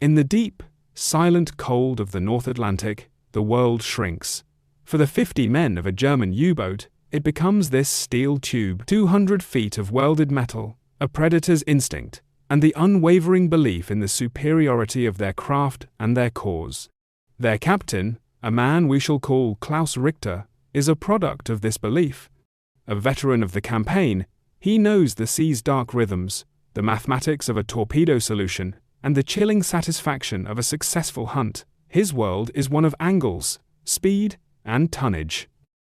In the deep, silent cold of the North Atlantic, the world shrinks. For the 50 men of a German U-boat, it becomes this steel tube, 200 feet of welded metal, a predator's instinct, and the unwavering belief in the superiority of their craft and their cause. Their captain, a man we shall call Klaus Richter, is a product of this belief. A veteran of the campaign, he knows the sea's dark rhythms, the mathematics of a torpedo solution, and the chilling satisfaction of a successful hunt. His world is one of angles, speed, and tonnage.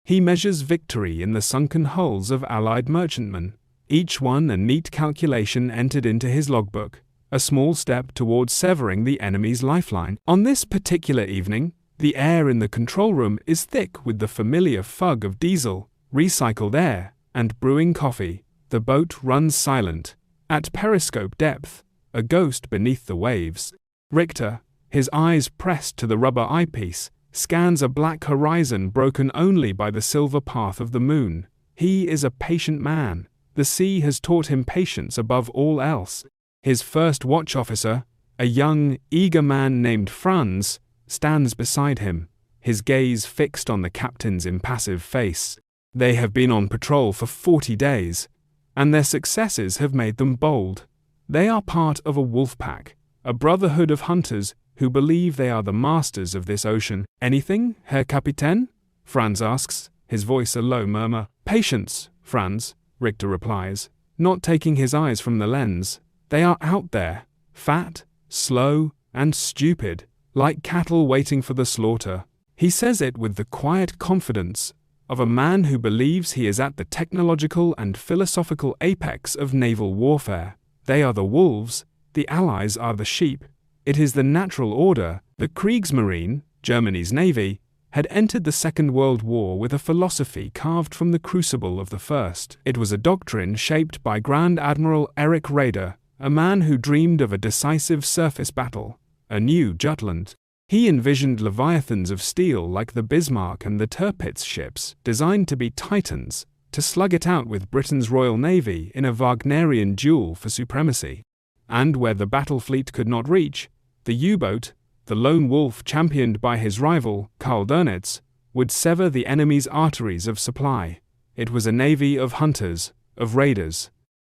He measures victory in the sunken hulls of Allied merchantmen, each one a neat calculation entered into his logbook, a small step towards severing the enemy's lifeline. On this particular evening, the air in the control room is thick with the familiar fug of diesel, recycled air, and brewing coffee. The boat runs silent. At periscope depth, a ghost beneath the waves. Richter, his eyes pressed to the rubber eyepiece, scans a black horizon broken only by the silver path of the moon. He is a patient man. The sea has taught him patience above all else. His first watch officer, a young, eager man named Franz, stands beside him, his gaze fixed on the captain's impassive face. They have been on patrol for 40 days, and their successes have made them bold. They are part of a wolf pack, a brotherhood of hunters who believe they are the masters of this ocean. Anything, Herr Kapitän? Franz asks, his voice a low murmur. Patience, Franz, Richter replies, not taking his eyes from the lens. They are out there, fat, slow, and stupid, like cattle waiting for the slaughter. He says it with the quiet confidence of a man who believes he is at the technological and philosophical apex of naval warfare. They are the wolves, the Allies are the sheep. It is the natural order. The Kriegsmarine, Germany's navy, had entered the Second World War with a philosophy carved from the crucible of the First. It was a doctrine shaped by Grand Admiral Erich Raeder, a man who dreamed of a decisive surface battle, a new Jutland. He envisioned leviathans of steel like the Bismarck and the Tirpitz ships, designed to be titans, to slug it out with Britain's Royal Navy in a Wagnerian duel for supremacy. And where the battle fleet could not reach, the U-boat, the lone wolf championed by his rival, Karl Dönitz, would sever the enemy's arteries of supply. It was a navy of hunters, of raiders.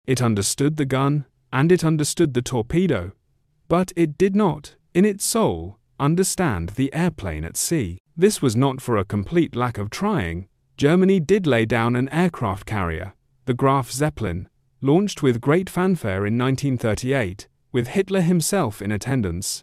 It understood the gun, and it understood the torpedo, but it did not, in its soul, understand the airplane at sea. This was not for a complete lack of trying. Germany did lay down an aircraft carrier, the Graf Zeppelin, launched with great fanfare in 1938, with Hitler himself in attendance.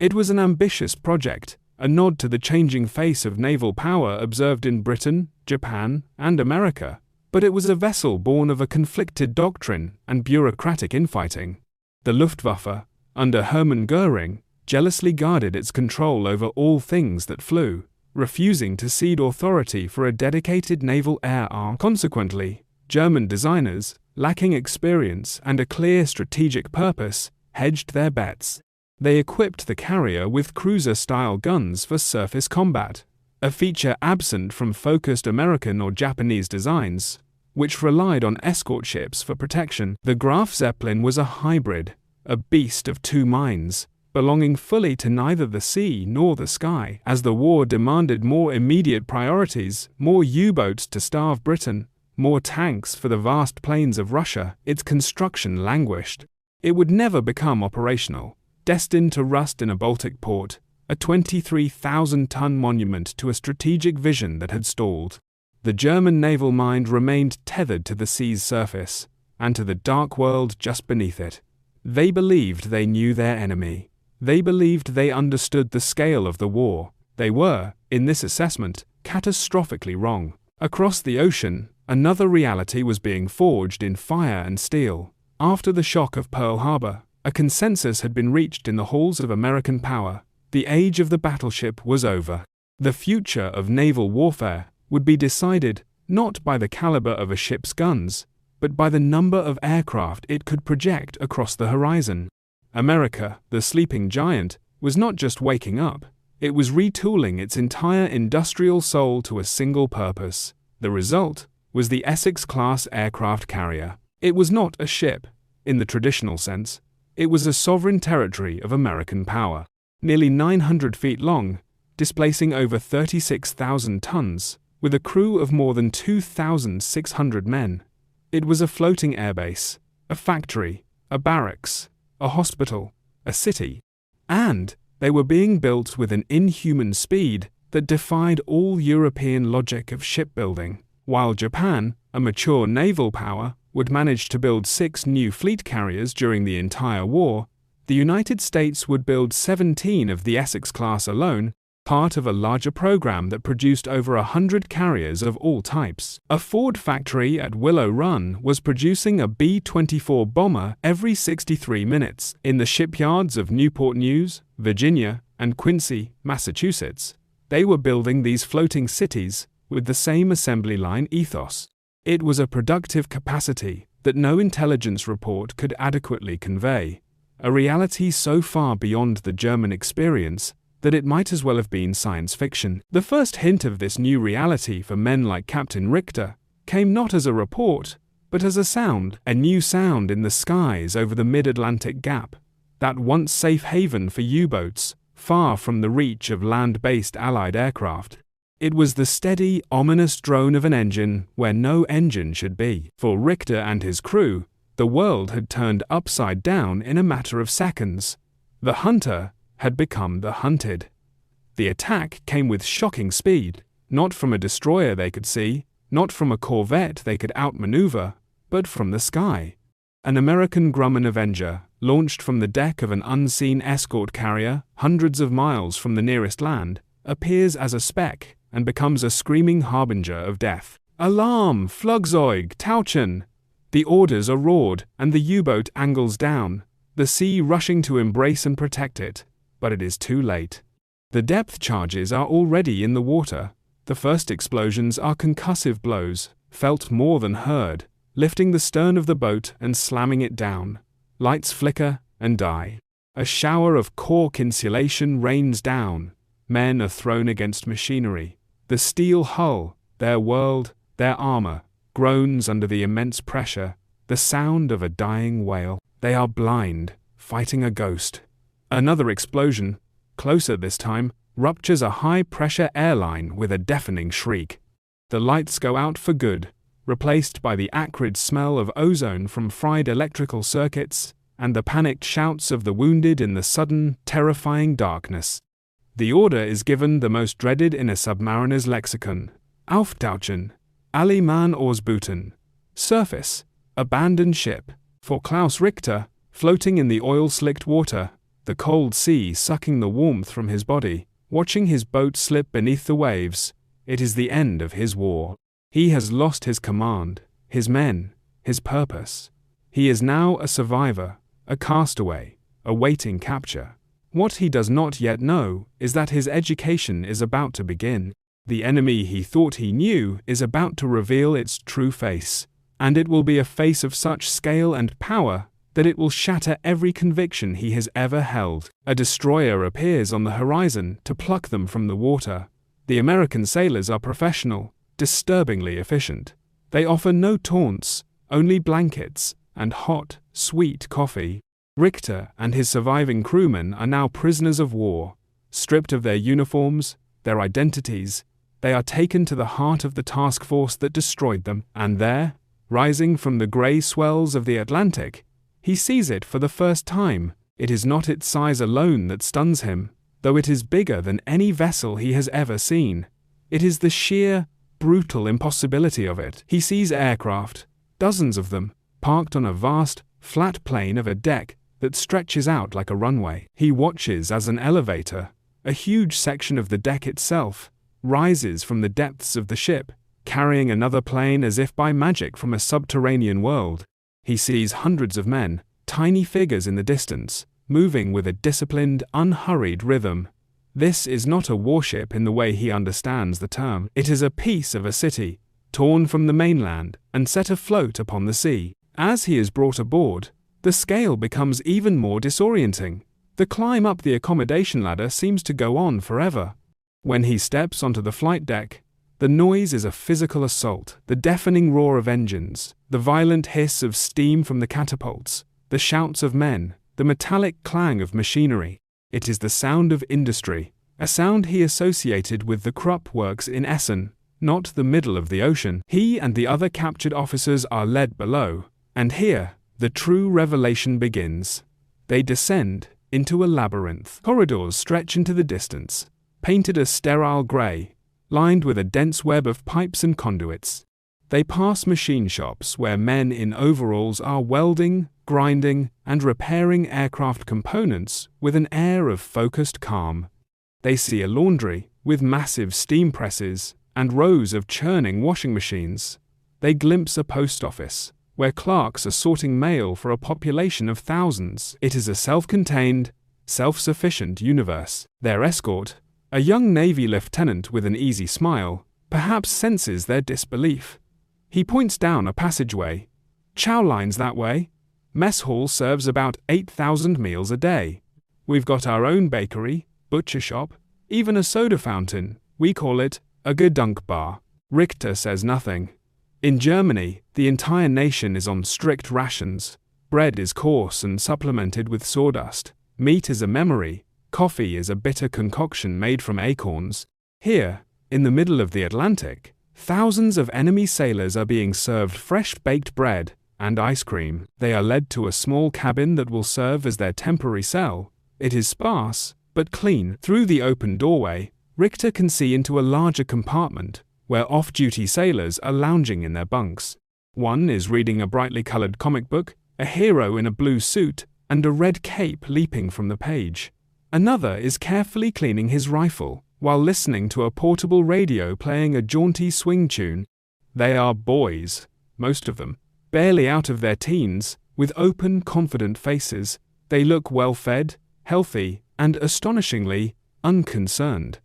It was an ambitious project, a nod to the changing face of naval power observed in Britain, Japan, and America, but it was a vessel born of a conflicted doctrine and bureaucratic infighting. The Luftwaffe, under Hermann Göring, jealously guarded its control over all things that flew, refusing to cede authority for a dedicated naval air arm. Consequently, German designers, lacking experience and a clear strategic purpose, hedged their bets. They equipped the carrier with cruiser-style guns for surface combat, a feature absent from focused American or Japanese designs, which relied on escort ships for protection. The Graf Zeppelin was a hybrid, a beast of two minds, belonging fully to neither the sea nor the sky. As the war demanded more immediate priorities, more U-boats to starve Britain, more tanks for the vast plains of Russia, its construction languished. It would never become operational, destined to rust in a Baltic port, a 23,000-ton monument to a strategic vision that had stalled. The German naval mind remained tethered to the sea's surface, and to the dark world just beneath it. They believed they knew their enemy. They believed they understood the scale of the war. They were, in this assessment, catastrophically wrong. Across the ocean, another reality was being forged in fire and steel. After the shock of Pearl Harbor, a consensus had been reached in the halls of American power. The age of the battleship was over. The future of naval warfare would be decided not by the caliber of a ship's guns, but by the number of aircraft it could project across the horizon. America, the sleeping giant, was not just waking up, it was retooling its entire industrial soul to a single purpose. The result was the Essex-class aircraft carrier. It was not a ship, in the traditional sense. It was a sovereign territory of American power, nearly 900 feet long, displacing over 36,000 tons, with a crew of more than 2,600 men. It was a floating airbase, a factory, a barracks, a hospital, a city, and they were being built with an inhuman speed that defied all European logic of shipbuilding. While Japan, a mature naval power, would manage to build 6 new fleet carriers during the entire war, the United States would build 17 of the Essex class alone, part of a larger program that produced over 100 carriers of all types. A Ford factory at Willow Run was producing a B-24 bomber every 63 minutes. In the shipyards of Newport News, Virginia, and Quincy, Massachusetts, they were building these floating cities with the same assembly line ethos. It was a productive capacity that no intelligence report could adequately convey, a reality so far beyond the German experience that it might as well have been science fiction. The first hint of this new reality for men like Captain Richter came not as a report, but as a new sound in the skies over the mid-Atlantic gap, that once safe haven for U-boats, far from the reach of land-based Allied aircraft. It was the steady, ominous drone of an engine where no engine should be. For Richter and his crew, the world had turned upside down in a matter of seconds. The hunter had become the hunted. The attack came with shocking speed, not from a destroyer they could see, not from a corvette they could outmaneuver, but from the sky. An American Grumman Avenger, launched from the deck of an unseen escort carrier hundreds of miles from the nearest land, appears as a speck and becomes a screaming harbinger of death. Alarm! Flugzeug! Tauchen! The orders are roared, and the U-boat angles down, the sea rushing to embrace and protect it. But it is too late. The depth charges are already in the water. The first explosions are concussive blows, felt more than heard, lifting the stern of the boat and slamming it down. Lights flicker and die. A shower of cork insulation rains down. Men are thrown against machinery. The steel hull, their world, their armor, groans under the immense pressure, the sound of a dying whale. They are blind, fighting a ghost. Another explosion, closer this time, ruptures a high-pressure airline with a deafening shriek. The lights go out for good, replaced by the acrid smell of ozone from fried electrical circuits and the panicked shouts of the wounded in the sudden, terrifying darkness. The order is given the most dreaded in a submariner's lexicon: Auftauchen, alle Mann ausbooten. Surface, abandon ship. For Klaus Richter, floating in the oil-slicked water, the cold sea sucking the warmth from his body, watching his boat slip beneath the waves, it is the end of his war. He has lost his command, his men, his purpose. He is now a survivor, a castaway, awaiting capture. What he does not yet know is that his education is about to begin. The enemy he thought he knew is about to reveal its true face, and it will be a face of such scale and power that it will shatter every conviction he has ever held. A destroyer appears on the horizon to pluck them from the water. The American sailors are professional, disturbingly efficient. They offer no taunts, only blankets and hot, sweet coffee. Richter and his surviving crewmen are now prisoners of war. Stripped of their uniforms, their identities, they are taken to the heart of the task force that destroyed them, and there, rising from the grey swells of the Atlantic, he sees it for the first time. It is not its size alone that stuns him, though it is bigger than any vessel he has ever seen. It is the sheer, brutal impossibility of it. He sees aircraft, dozens of them, parked on a vast, flat plane of a deck that stretches out like a runway. He watches as an elevator, a huge section of the deck itself, rises from the depths of the ship, carrying another plane as if by magic from a subterranean world. He sees hundreds of men, tiny figures in the distance, moving with a disciplined, unhurried rhythm. This is not a warship in the way he understands the term. It is a piece of a city, torn from the mainland and set afloat upon the sea. As he is brought aboard, the scale becomes even more disorienting. The climb up the accommodation ladder seems to go on forever. When he steps onto the flight deck, the noise is a physical assault. The deafening roar of engines, the violent hiss of steam from the catapults, the shouts of men, the metallic clang of machinery. It is the sound of industry, a sound he associated with the Krupp works in Essen, not the middle of the ocean. He and the other captured officers are led below, and here, the true revelation begins. They descend into a labyrinth. Corridors stretch into the distance, painted a sterile grey, lined with a dense web of pipes and conduits. They pass machine shops where men in overalls are welding, grinding, and repairing aircraft components with an air of focused calm. They see a laundry with massive steam presses and rows of churning washing machines. They glimpse a post office where clerks are sorting mail for a population of thousands. It is a self-contained, self-sufficient universe. Their escort, a young Navy lieutenant with an easy smile, perhaps senses their disbelief. He points down a passageway. Chow lines that way. Mess hall serves about 8,000 meals a day. We've got our own bakery, butcher shop, even a soda fountain. We call it a Gedunk bar. Richter says nothing. In Germany, the entire nation is on strict rations. Bread is coarse and supplemented with sawdust. Meat is a memory. Coffee is a bitter concoction made from acorns. Here, in the middle of the Atlantic, thousands of enemy sailors are being served fresh baked bread and ice cream. They are led to a small cabin that will serve as their temporary cell. It is sparse, but clean. Through the open doorway, Richter can see into a larger compartment, where off-duty sailors are lounging in their bunks. One is reading a brightly colored comic book, a hero in a blue suit, and a red cape leaping from the page. Another is carefully cleaning his rifle, while listening to a portable radio playing a jaunty swing tune. They are boys, most of them, barely out of their teens, with open, confident faces. They look well-fed, healthy, and astonishingly unconcerned.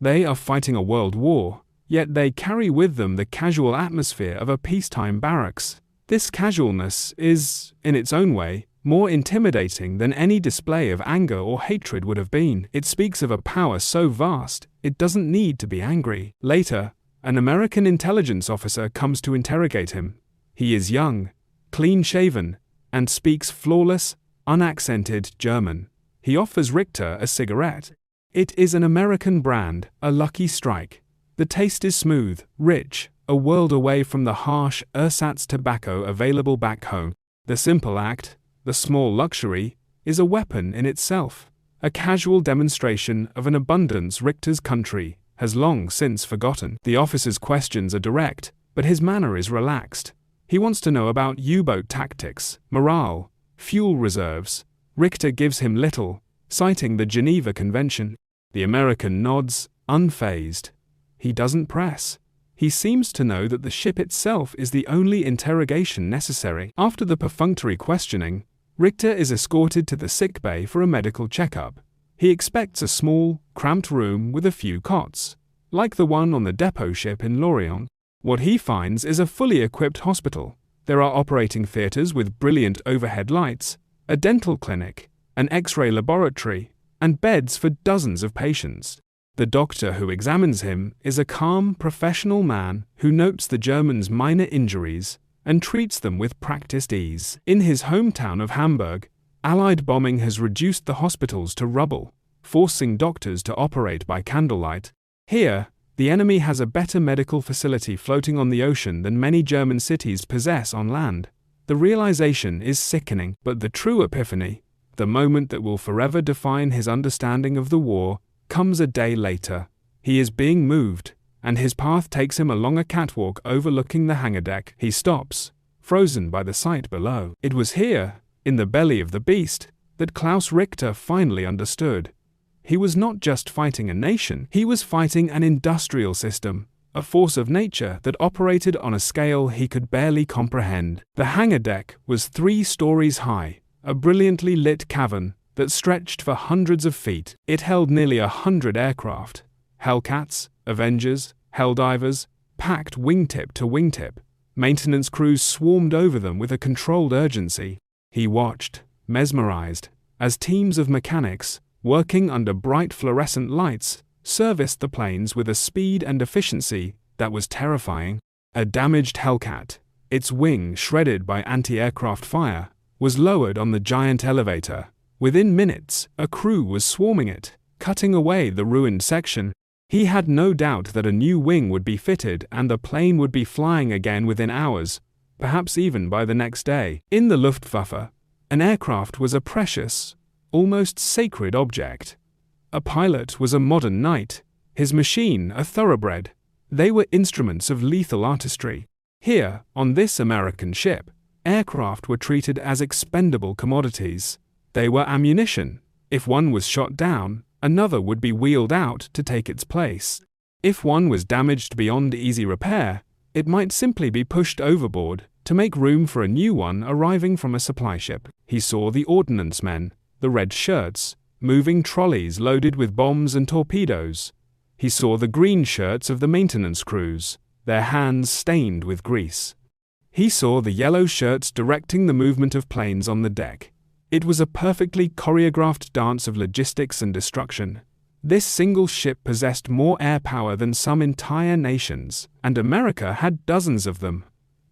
They are fighting a world war, yet they carry with them the casual atmosphere of a peacetime barracks. This casualness is, in its own way, more intimidating than any display of anger or hatred would have been. It speaks of a power so vast, it doesn't need to be angry. Later, an American intelligence officer comes to interrogate him. He is young, clean-shaven, and speaks flawless, unaccented German. He offers Richter a cigarette. It is an American brand, a Lucky Strike. The taste is smooth, rich, a world away from the harsh ersatz tobacco available back home. The simple act, the small luxury, is a weapon in itself, a casual demonstration of an abundance Richter's country has long since forgotten. The officer's questions are direct, but his manner is relaxed. He wants to know about U-boat tactics, morale, fuel reserves. Richter gives him little, citing the Geneva Convention. The American nods, unfazed. He doesn't press. He seems to know that the ship itself is the only interrogation necessary. After the perfunctory questioning, Richter is escorted to the sickbay for a medical checkup. He expects a small, cramped room with a few cots, like the one on the depot ship in Lorient. What he finds is a fully equipped hospital. There are operating theaters with brilliant overhead lights, a dental clinic, an X-ray laboratory, and beds for dozens of patients. The doctor who examines him is a calm, professional man who notes the German's minor injuries and treats them with practiced ease. In his hometown of Hamburg, Allied bombing has reduced the hospitals to rubble, forcing doctors to operate by candlelight. Here, the enemy has a better medical facility floating on the ocean than many German cities possess on land. The realization is sickening, but the true epiphany, the moment that will forever define his understanding of the war, comes a day later. He is being moved, and his path takes him along a catwalk overlooking the hangar deck. He stops, frozen by the sight below. It was here, in the belly of the beast, that Klaus Richter finally understood. He was not just fighting a nation, he was fighting an industrial system, a force of nature that operated on a scale he could barely comprehend. The hangar deck was 3 stories high, a brilliantly lit cavern that stretched for hundreds of feet. It held nearly 100 aircraft, Hellcats, Avengers, Helldivers, packed wingtip to wingtip. Maintenance crews swarmed over them with a controlled urgency. He watched, mesmerized, as teams of mechanics, working under bright fluorescent lights, serviced the planes with a speed and efficiency that was terrifying. A damaged Hellcat, its wing shredded by anti-aircraft fire, was lowered on the giant elevator, Within minutes, a crew was swarming it, cutting away the ruined section. He had no doubt that a new wing would be fitted and the plane would be flying again within hours, perhaps even by the next day. In the Luftwaffe, an aircraft was a precious, almost sacred object. A pilot was a modern knight, his machine a thoroughbred. They were instruments of lethal artistry. Here, on this American ship, aircraft were treated as expendable commodities. They were ammunition. If one was shot down, another would be wheeled out to take its place. If one was damaged beyond easy repair, it might simply be pushed overboard to make room for a new one arriving from a supply ship. He saw the ordnance men, the red shirts, moving trolleys loaded with bombs and torpedoes. He saw the green shirts of the maintenance crews, their hands stained with grease. He saw the yellow shirts directing the movement of planes on the deck. It was a perfectly choreographed dance of logistics and destruction. This single ship possessed more air power than some entire nations, and America had dozens of them.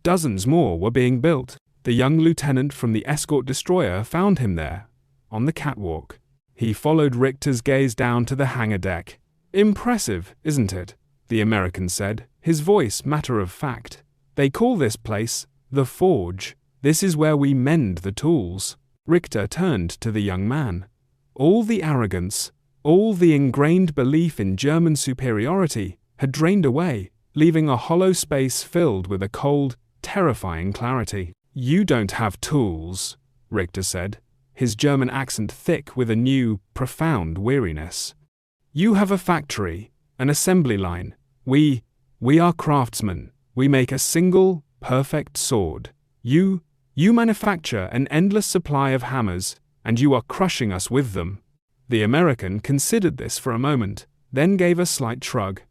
Dozens more were being built. The young lieutenant from the escort destroyer found him there, on the catwalk. He followed Richter's gaze down to the hangar deck. "Impressive, isn't it?" the American said, his voice matter of fact. "They call this place the Forge. This is where we mend the tools." Richter turned to the young man. All the arrogance, all the ingrained belief in German superiority had drained away, leaving a hollow space filled with a cold, terrifying clarity. "You don't have tools," Richter said, his German accent thick with a new, profound weariness. "You have a factory, an assembly line. We are craftsmen. We make a single, perfect sword. You manufacture an endless supply of hammers, and you are crushing us with them." The American considered this for a moment, then gave a slight shrug.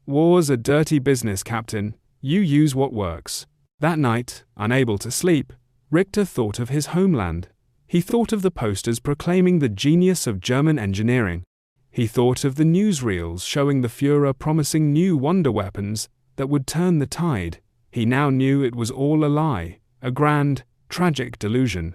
"War's a dirty business, Captain. You use what works." That night, unable to sleep, Richter thought of his homeland. He thought of the posters proclaiming the genius of German engineering. He thought of the newsreels showing the Führer promising new wonder weapons that would turn the tide. He now knew it was all a lie, a grand, tragic delusion.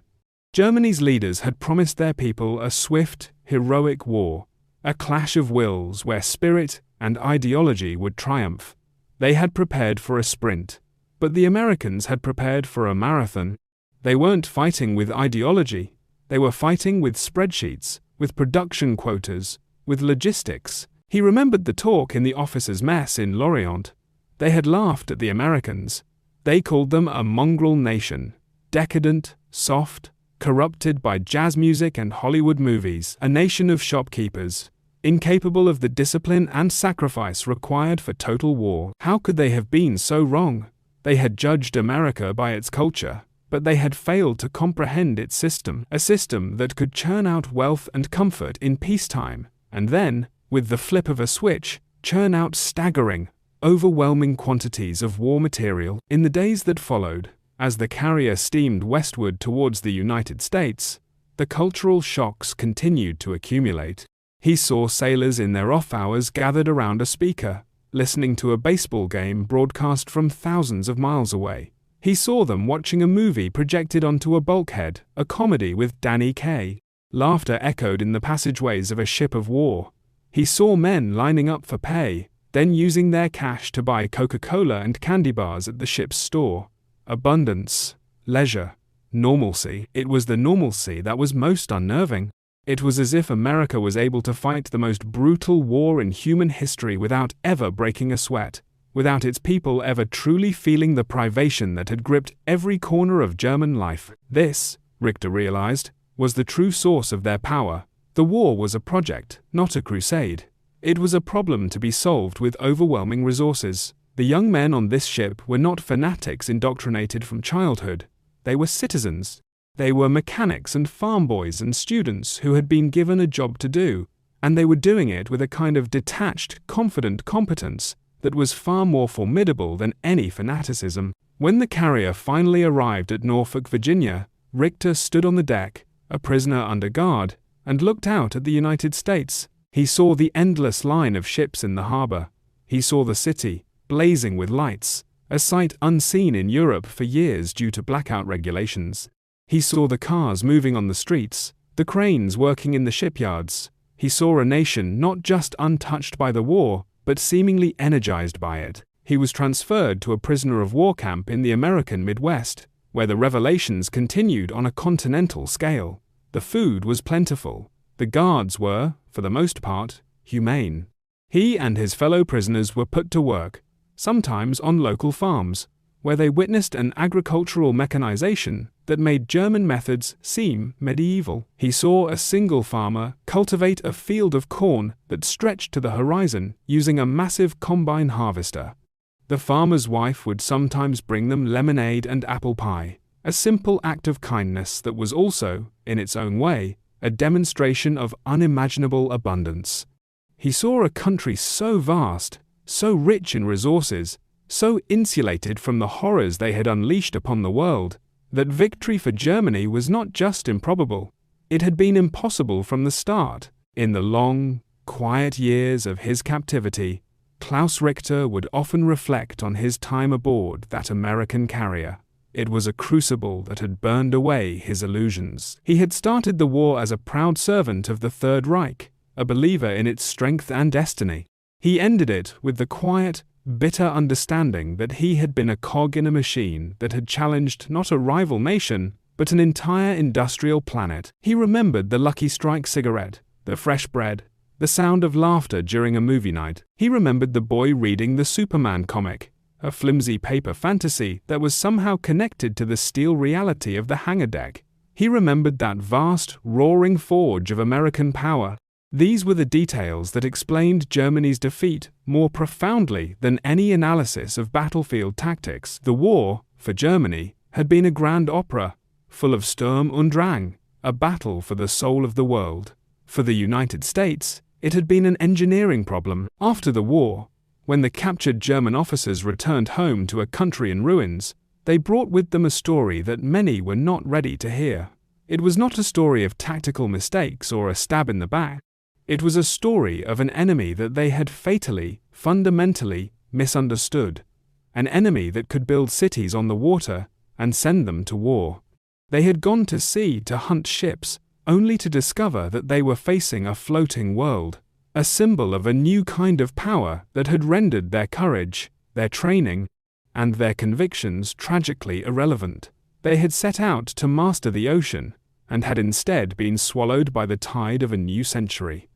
Germany's leaders had promised their people a swift, heroic war, a clash of wills where spirit and ideology would triumph. They had prepared for a sprint, but the Americans had prepared for a marathon. They weren't fighting with ideology, they were fighting with spreadsheets, with production quotas, with logistics. He remembered the talk in the officers' mess in Lorient. They had laughed at the Americans. They called them a mongrel nation, decadent, soft, corrupted by jazz music and Hollywood movies, a nation of shopkeepers, incapable of the discipline and sacrifice required for total war. How could they have been so wrong? They had judged America by its culture, but they had failed to comprehend its system, a system that could churn out wealth and comfort in peacetime, and then, with the flip of a switch, churn out staggering, overwhelming quantities of war material. In the days that followed, as the carrier steamed westward towards the United States, the cultural shocks continued to accumulate. He saw sailors in their off hours gathered around a speaker, listening to a baseball game broadcast from thousands of miles away. He saw them watching a movie projected onto a bulkhead, a comedy with Danny Kaye. Laughter echoed in the passageways of a ship of war. He saw men lining up for pay, then using their cash to buy Coca-Cola and candy bars at the ship's store. Abundance, leisure, normalcy. It was the normalcy that was most unnerving. It was as if America was able to fight the most brutal war in human history without ever breaking a sweat, without its people ever truly feeling the privation that had gripped every corner of German life. This, Richter realized, was the true source of their power. The war was a project, not a crusade. It was a problem to be solved with overwhelming resources. The young men on this ship were not fanatics indoctrinated from childhood. They were citizens. They were mechanics and farm boys and students who had been given a job to do, and they were doing it with a kind of detached, confident competence that was far more formidable than any fanaticism. When the carrier finally arrived at Norfolk, Virginia, Richter stood on the deck, a prisoner under guard, and looked out at the United States. He saw the endless line of ships in the harbor. He saw the city, blazing with lights, a sight unseen in Europe for years due to blackout regulations. He saw the cars moving on the streets, the cranes working in the shipyards. He saw a nation not just untouched by the war, but seemingly energized by it. He was transferred to a prisoner of war camp in the American Midwest, where the revelations continued on a continental scale. The food was plentiful. The guards were, for the most part, humane. He and his fellow prisoners were put to work, sometimes on local farms, where they witnessed an agricultural mechanization that made German methods seem medieval. He saw a single farmer cultivate a field of corn that stretched to the horizon using a massive combine harvester. The farmer's wife would sometimes bring them lemonade and apple pie, a simple act of kindness that was also, in its own way, a demonstration of unimaginable abundance. He saw a country so vast, so rich in resources, so insulated from the horrors they had unleashed upon the world, that victory for Germany was not just improbable, it had been impossible from the start. In the long, quiet years of his captivity, Klaus Richter would often reflect on his time aboard that American carrier. It was a crucible that had burned away his illusions. He had started the war as a proud servant of the Third Reich, a believer in its strength and destiny. He ended it with the quiet, bitter understanding that he had been a cog in a machine that had challenged not a rival nation, but an entire industrial planet. He remembered the Lucky Strike cigarette, the fresh bread, the sound of laughter during a movie night. He remembered the boy reading the Superman comic, a flimsy paper fantasy that was somehow connected to the steel reality of the hangar deck. He remembered that vast, roaring forge of American power. These were the details that explained Germany's defeat more profoundly than any analysis of battlefield tactics. The war, for Germany, had been a grand opera, full of Sturm und Drang, a battle for the soul of the world. For the United States, it had been an engineering problem. After the war, when the captured German officers returned home to a country in ruins, they brought with them a story that many were not ready to hear. It was not a story of tactical mistakes or a stab in the back. It was a story of an enemy that they had fatally, fundamentally misunderstood. An enemy that could build cities on the water and send them to war. They had gone to sea to hunt ships, only to discover that they were facing a floating world, a symbol of a new kind of power that had rendered their courage, their training, and their convictions tragically irrelevant. They had set out to master the ocean, and had instead been swallowed by the tide of a new century.